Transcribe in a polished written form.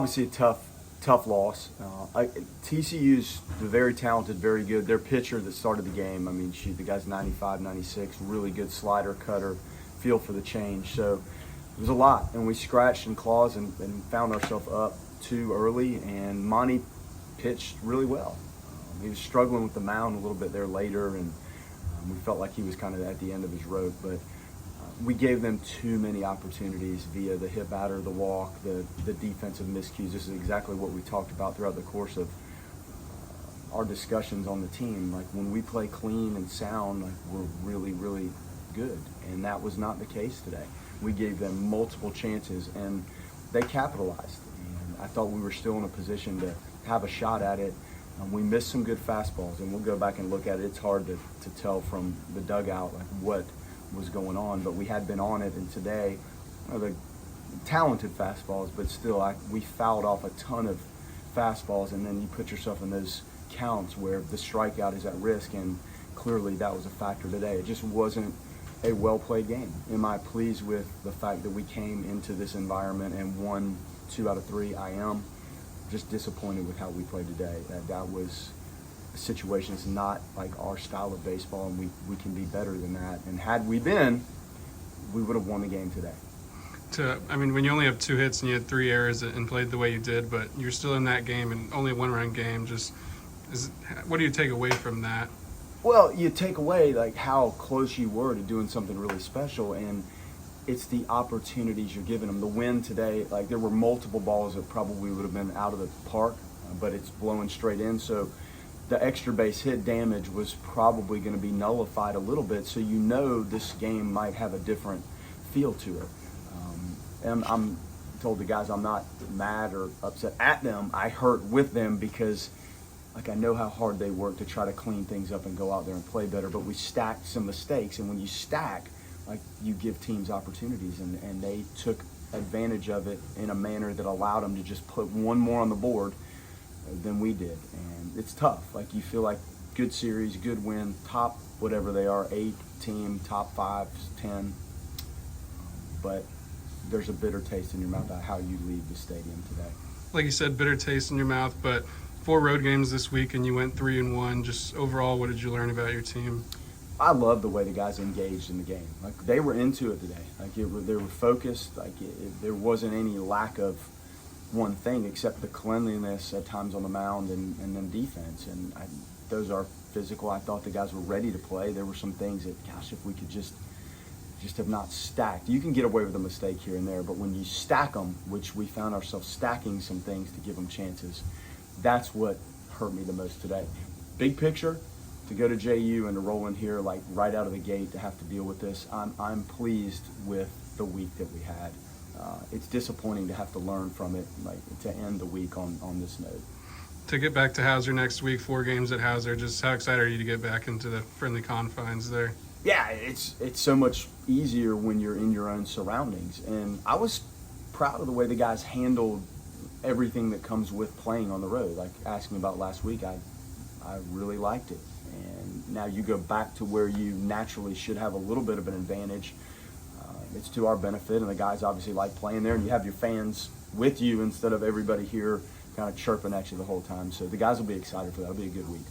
Obviously a tough loss. TCU's very talented, very good. Their pitcher that started the game, I mean, shoot, the guy's 95, 96, really good slider, cutter, feel for the change. So it was a lot, and we scratched and claws and found ourselves up too early, and Monty pitched really well. He was struggling with the mound a little bit there later, and we felt like he was kind of at the end of his rope, but we gave them too many opportunities via the hit batter, the walk, the defensive miscues. This is exactly what we talked about throughout the course of our discussions on the team. Like, when we play clean and sound, like, we're really, really good. And that was not the case today. We gave them multiple chances, and they capitalized. And I thought we were still in a position to have a shot at it. We missed some good fastballs, and we'll go back and look at it. It's hard to tell from the dugout like what was going on, but we had been on it, and today, the talented fastballs, but still, we fouled off a ton of fastballs, and then you put yourself in those counts where the strikeout is at risk, and clearly that was a factor today. It just wasn't a well-played game. Am I pleased with the fact that we came into this environment and won 2 out of 3? I am. Just disappointed with how we played today. That was a situation that's not like our style of baseball, and we can be better than that. And had we been, we would have won the game today. When you only have 2 hits and you had 3 errors and played the way you did, but you're still in that game and only a 1-run game, what do you take away from that? Well, you take away like how close you were to doing something really special, and it's the opportunities you're giving them. The win today, like, there were multiple balls that probably would have been out of the park, but it's blowing straight in. So the extra base hit damage was probably going to be nullified a little bit. So you know this game might have a different feel to it. And I'm told the guys I'm not mad or upset at them. I hurt with them because, like, I know how hard they work to try to clean things up and go out there and play better. But we stacked some mistakes, and when you stack, like, you give teams opportunities, and they took advantage of it in a manner that allowed them to just put one more on the board than we did. And it's tough. Like, you feel like good series, good win, top whatever they are, 8 team, top 5, 10. But there's a bitter taste in your mouth about how you leave the stadium today. Like you said, bitter taste in your mouth, but 4 road games this week and you went 3-1. Just overall, what did you learn about your team? I love the way the guys engaged in the game. Like, they were into it today. Like, they were focused. Like, there wasn't any lack of one thing except the cleanliness at times on the mound and then defense. And those are physical. I thought the guys were ready to play. There were some things that, gosh, if we could just have not stacked. You can get away with a mistake here and there, but when you stack them, which we found ourselves stacking some things to give them chances, that's what hurt me the most today. Big picture, to go to JU and to roll in here like right out of the gate to have to deal with this, I'm pleased with the week that we had. It's disappointing to have to learn from it, like, to end the week on this note. To get back to Hauser next week, 4 games at Hauser, just how excited are you to get back into the friendly confines there? Yeah, it's so much easier when you're in your own surroundings. And I was proud of the way the guys handled everything that comes with playing on the road. Like, asking about last week, I really liked it. And now you go back to where you naturally should have a little bit of an advantage. It's to our benefit, and the guys obviously like playing there, and you have your fans with you instead of everybody here kind of chirping at you the whole time. So the guys will be excited for that. It'll be a good week.